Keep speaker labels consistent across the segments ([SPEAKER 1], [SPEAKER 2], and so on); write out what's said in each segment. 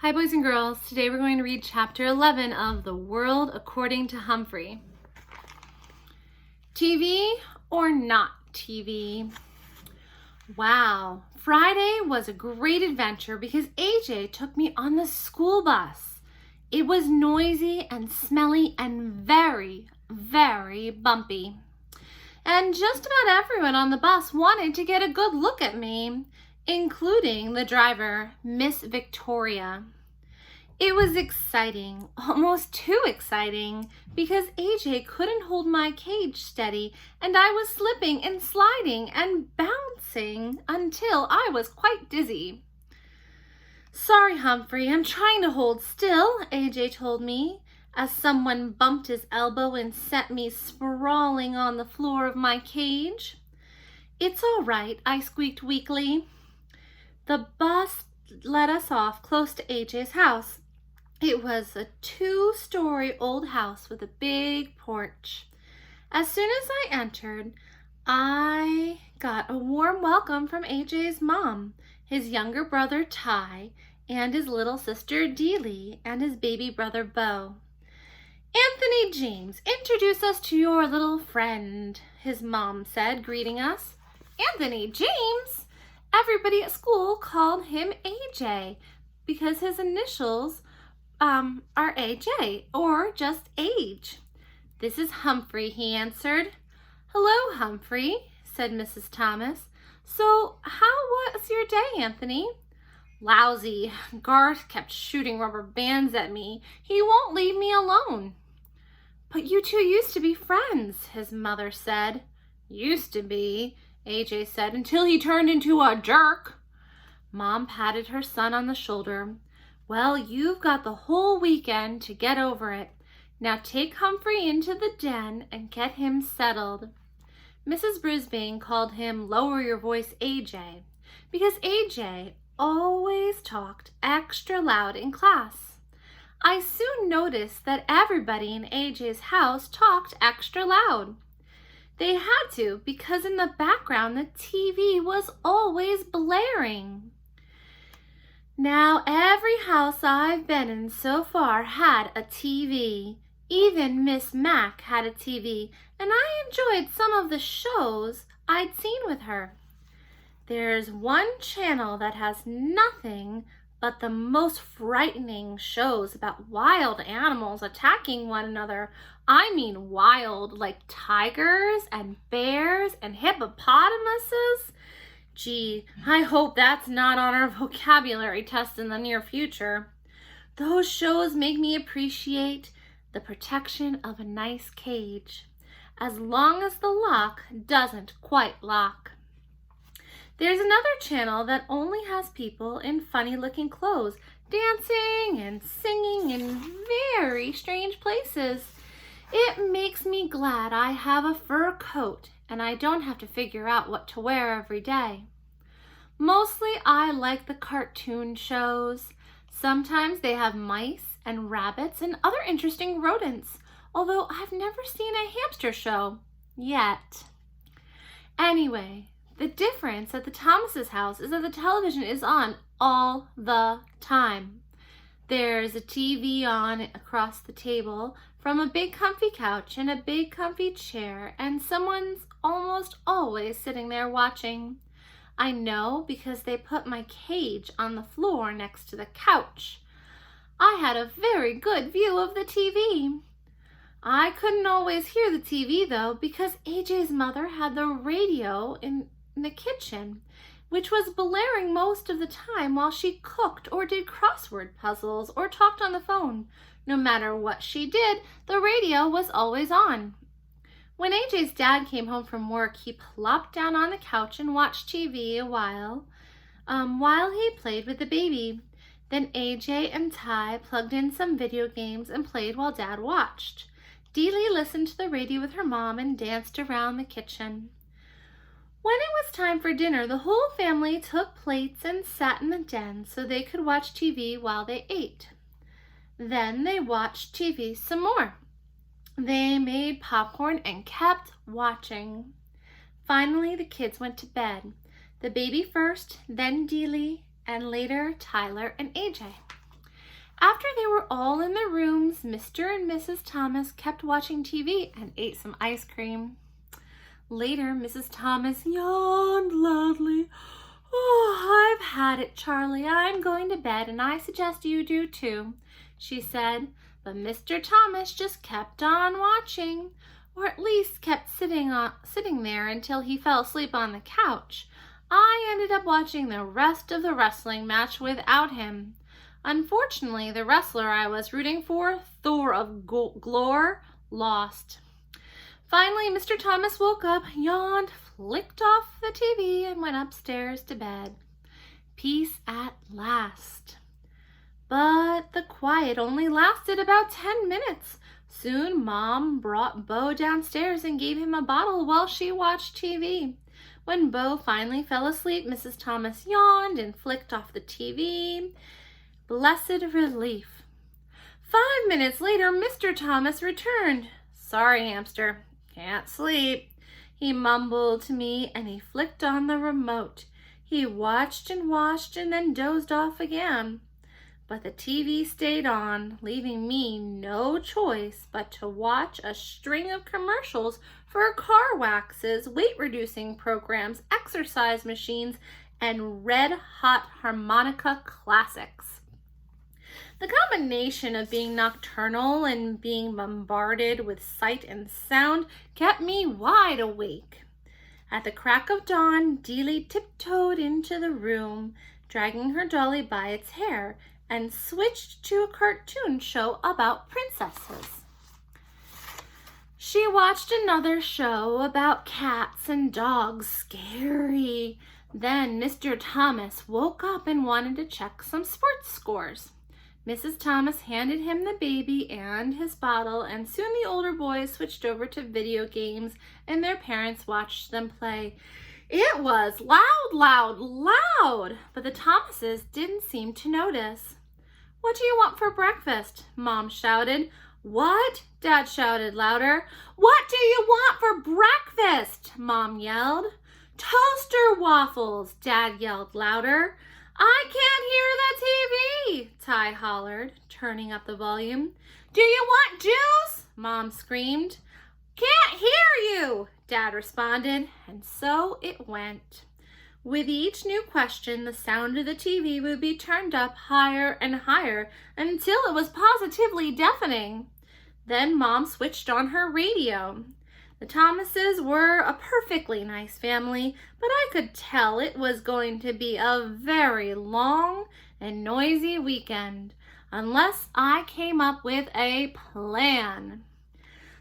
[SPEAKER 1] Hi boys and girls, today we're going to read chapter 11 of The World According to Humphrey. TV or not TV? Wow, Friday was a great adventure because AJ took me on the school bus. It was noisy and smelly and very, very bumpy. And just about everyone on the bus wanted to get a good look at me, including the driver, Miss Victoria. It was exciting, almost too exciting, because AJ couldn't hold my cage steady and I was slipping and sliding and bouncing until I was quite dizzy. "Sorry, Humphrey, I'm trying to hold still," AJ told me, as someone bumped his elbow and sent me sprawling on the floor of my cage. "It's all right," I squeaked weakly. The bus let us off close to AJ's house. It was a 2-story old house with a big porch. As soon as I entered, I got a warm welcome from AJ's mom, his younger brother Ty, and his little sister Deely, and his baby brother Bo. "Anthony James, introduce us to your little friend," his mom said, greeting us. Anthony James? Everybody at school called him AJ because his initials are AJ, or just age. "This is Humphrey," he answered. "Hello, Humphrey," said Mrs. Thomas. "So how was your day, Anthony?" "Lousy. Garth kept shooting rubber bands at me. He won't leave me alone." "But you two used to be friends," his mother said. "Used to be," AJ said, "until he turned into a jerk." Mom patted her son on the shoulder. "Well, you've got the whole weekend to get over it. Now take Humphrey into the den and get him settled." Mrs. Brisbane called him Lower Your Voice AJ because AJ always talked extra loud in class. I soon noticed that everybody in AJ's house talked extra loud. They had to because in the background the TV was always blaring. Now, every house I've been in so far had a TV. Even Miss Mac had a TV, and I enjoyed some of the shows I'd seen with her. There's one channel that has nothing but the most frightening shows about wild animals attacking one another. I mean wild, like tigers and bears and hippopotamuses. Gee, I hope that's not on our vocabulary test in the near future. Those shows make me appreciate the protection of a nice cage, as long as the lock doesn't quite lock. There's another channel that only has people in funny-looking clothes, dancing and singing in very strange places. It makes me glad I have a fur coat and I don't have to figure out what to wear every day. Mostly I like the cartoon shows. Sometimes they have mice and rabbits and other interesting rodents, although I've never seen a hamster show yet. Anyway, the difference at the Thomas's house is that the television is on all the time. There's a TV on across the table from a big comfy couch and a big comfy chair, and someone's almost always sitting there watching. I know because they put my cage on the floor next to the couch. I had a very good view of the TV. I couldn't always hear the TV though because AJ's mother had the radio in the kitchen, which was blaring most of the time while she cooked or did crossword puzzles or talked on the phone. No matter what she did, the radio was always on. When AJ's dad came home from work, he plopped down on the couch and watched TV a while he played with the baby. Then AJ and Ty plugged in some video games and played while Dad watched. Deely listened to the radio with her mom and danced around the kitchen. When it was time for dinner, the whole family took plates and sat in the den so they could watch TV while they ate. Then they watched TV some more. They made popcorn and kept watching. Finally, the kids went to bed. The baby first, then Deely, and later Tyler and AJ. After they were all in their rooms, Mr. and Mrs. Thomas kept watching TV and ate some ice cream. Later, Mrs. Thomas yawned loudly. "Oh, I've had it, Charlie. I'm going to bed, and I suggest you do too," she said. But Mr. Thomas just kept on watching, or at least kept sitting there until he fell asleep on the couch. I ended up watching the rest of the wrestling match without him. Unfortunately, the wrestler I was rooting for, Thor of Glore, lost. Finally, Mr. Thomas woke up, yawned, flicked off the TV, and went upstairs to bed. Peace at last. But the quiet only lasted about 10 minutes. Soon, Mom brought Bo downstairs and gave him a bottle while she watched TV. When Bo finally fell asleep, Mrs. Thomas yawned and flicked off the TV. Blessed relief. 5 minutes later, Mr. Thomas returned. "Sorry, hamster, can't sleep," he mumbled to me, and he flicked on the remote. He watched and then dozed off again. But the TV stayed on, leaving me no choice but to watch a string of commercials for car waxes, weight-reducing programs, exercise machines, and red-hot harmonica classics. The combination of being nocturnal and being bombarded with sight and sound kept me wide awake. At the crack of dawn, Dealey tiptoed into the room, dragging her dolly by its hair, and switched to a cartoon show about princesses. She watched another show about cats and dogs. Scary. Then Mr. Thomas woke up and wanted to check some sports scores. Mrs. Thomas handed him the baby and his bottle, and soon the older boys switched over to video games, and their parents watched them play. It was loud, loud, loud, but the Thomases didn't seem to notice. "What do you want for breakfast?" Mom shouted. "What?" Dad shouted louder. "What do you want for breakfast?" Mom yelled. "Toaster waffles," Dad yelled louder. "I can't hear the TV," Ty hollered, turning up the volume. "Do you want juice?" Mom screamed. "Can't hear you," Dad responded, and so it went. With each new question, the sound of the TV would be turned up higher and higher until it was positively deafening. Then Mom switched on her radio. The Thomases were a perfectly nice family, but I could tell it was going to be a very long and noisy weekend, unless I came up with a plan.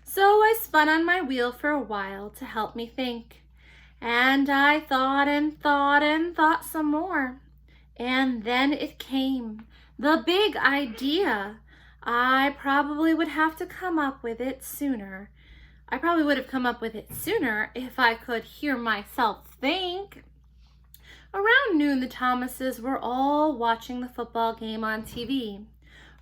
[SPEAKER 1] So I spun on my wheel for a while to help me think. And I thought and thought and thought some more. And then it came, the big idea. I probably would have come up with it sooner if I could hear myself think. Around noon, the Thomases were all watching the football game on TV.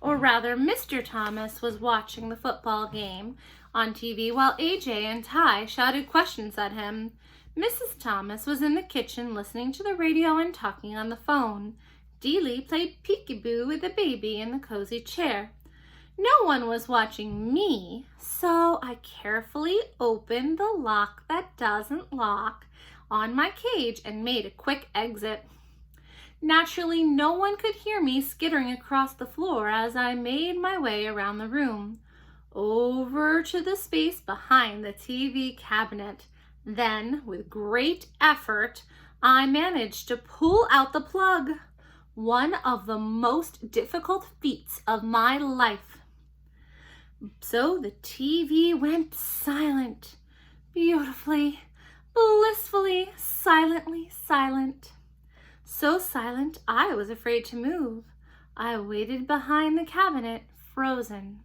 [SPEAKER 1] Or rather, Mr. Thomas was watching the football game on TV while AJ and Ty shouted questions at him. Mrs. Thomas was in the kitchen listening to the radio and talking on the phone. Dealey played peekaboo with the baby in the cozy chair. No one was watching me, so I carefully opened the lock that doesn't lock on my cage and made a quick exit. Naturally, no one could hear me skittering across the floor as I made my way around the room, over to the space behind the TV cabinet. Then, with great effort, I managed to pull out the plug, one of the most difficult feats of my life. So the TV went silent, beautifully, blissfully, silently silent. So silent, I was afraid to move. I waited behind the cabinet, frozen.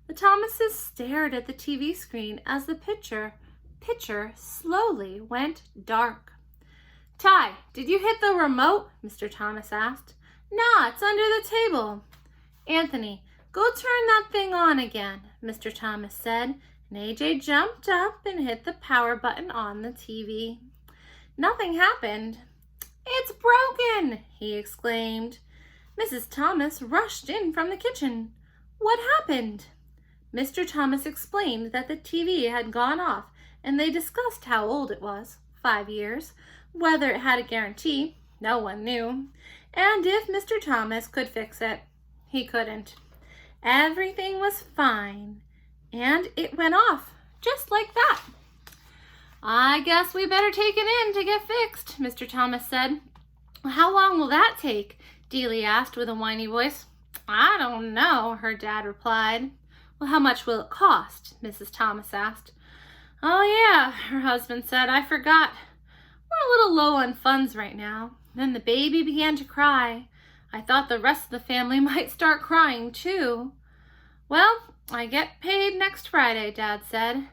[SPEAKER 1] The Thomases stared at the TV screen as the picture slowly went dark. "Ty, did you hit the remote?" Mr. Thomas asked. "Nah, it's under the table." "Anthony, go turn that thing on again," Mr. Thomas said, and AJ jumped up and hit the power button on the TV. Nothing happened. "It's broken," he exclaimed. Mrs. Thomas rushed in from the kitchen. What happened? Mr. Thomas explained that the TV had gone off, and they discussed how old it was, 5 years, whether it had a guarantee, no one knew, and if Mr. Thomas could fix it. He couldn't. Everything was fine, and it went off just like that. I guess we better take it in to get fixed, Mr. Thomas said. How long will that take? Dealey asked with a whiny voice. I don't know, her dad replied. Well, how much will it cost? Mrs. Thomas asked. Oh, yeah, her husband said. I forgot. We're a little low on funds right now. Then the baby began to cry. I thought the rest of the family might start crying, too. Well, I get paid next Friday, Dad said.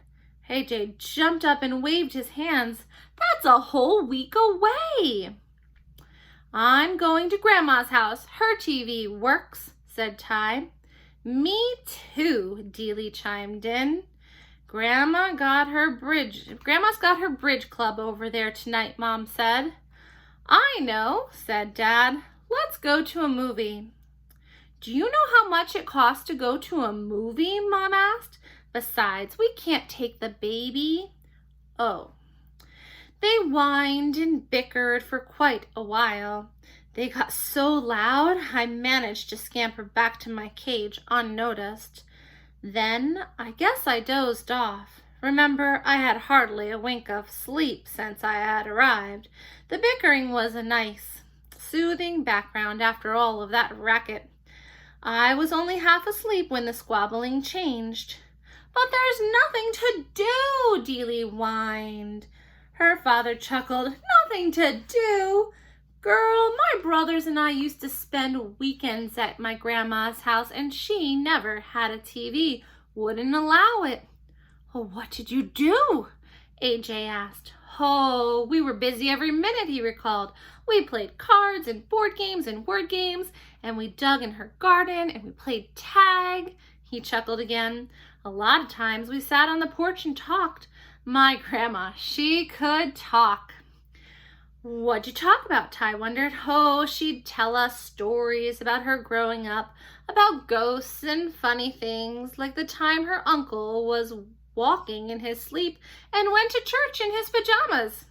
[SPEAKER 1] AJ jumped up and waved his hands. That's a whole week away. I'm going to Grandma's house. Her TV works, said Ty. Me too, Dealey chimed in. Grandma's got her bridge club over there tonight, Mom said. I know, said Dad. Let's go to a movie. Do you know how much it costs to go to a movie? Mom asked. Besides, we can't take the baby. Oh. They whined and bickered for quite a while. They got so loud, I managed to scamper back to my cage unnoticed. Then I guess I dozed off. Remember, I had hardly a wink of sleep since I had arrived. The bickering was a nice, soothing background after all of that racket. I was only half asleep when the squabbling changed. But there's nothing to do, Dealey whined. Her father chuckled. Nothing to do? Girl, my brothers and I used to spend weekends at my grandma's house, and she never had a TV, wouldn't allow it. Oh, what did you do? AJ asked. Oh, we were busy every minute, he recalled. We played cards and board games and word games, and we dug in her garden, and we played tag. He chuckled again. A lot of times we sat on the porch and talked. My grandma, she could talk. What'd you talk about? Ty wondered. Oh, she'd tell us stories about her growing up, about ghosts and funny things, like the time her uncle was walking in his sleep and went to church in his pajamas.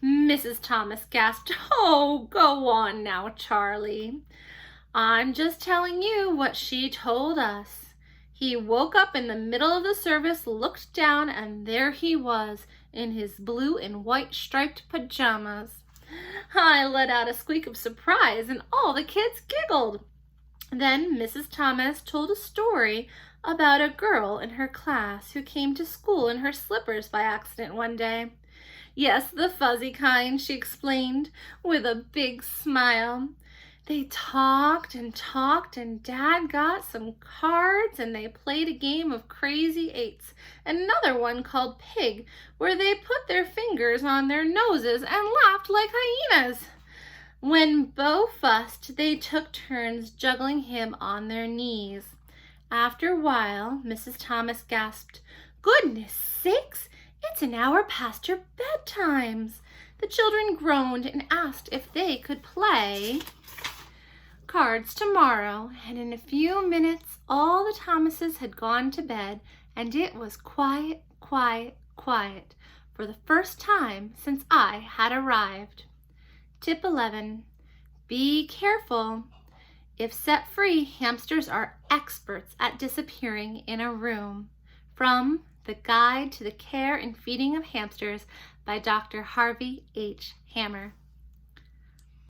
[SPEAKER 1] Mrs. Thomas gasped. Oh, go on now, Charlie. I'm just telling you what she told us. He woke up in the middle of the service, looked down, and there he was in his blue and white striped pajamas. I let out a squeak of surprise, and all the kids giggled. Then Mrs. Thomas told a story about a girl in her class who came to school in her slippers by accident one day. Yes, the fuzzy kind, she explained with a big smile. They talked, and Dad got some cards, and they played a game of Crazy Eights, another one called Pig, where they put their fingers on their noses and laughed like hyenas. When Bo fussed, they took turns juggling him on their knees. After a while, Mrs. Thomas gasped, Goodness sakes, it's an hour past your bedtimes. The children groaned and asked if they could play cards tomorrow, and in a few minutes all the Thomases had gone to bed, and it was quiet, quiet, quiet for the first time since I had arrived. Tip 11. Be careful. If set free, hamsters are experts at disappearing in a room. From The Guide to the Care and Feeding of Hamsters by Dr. Harvey H. Hammer.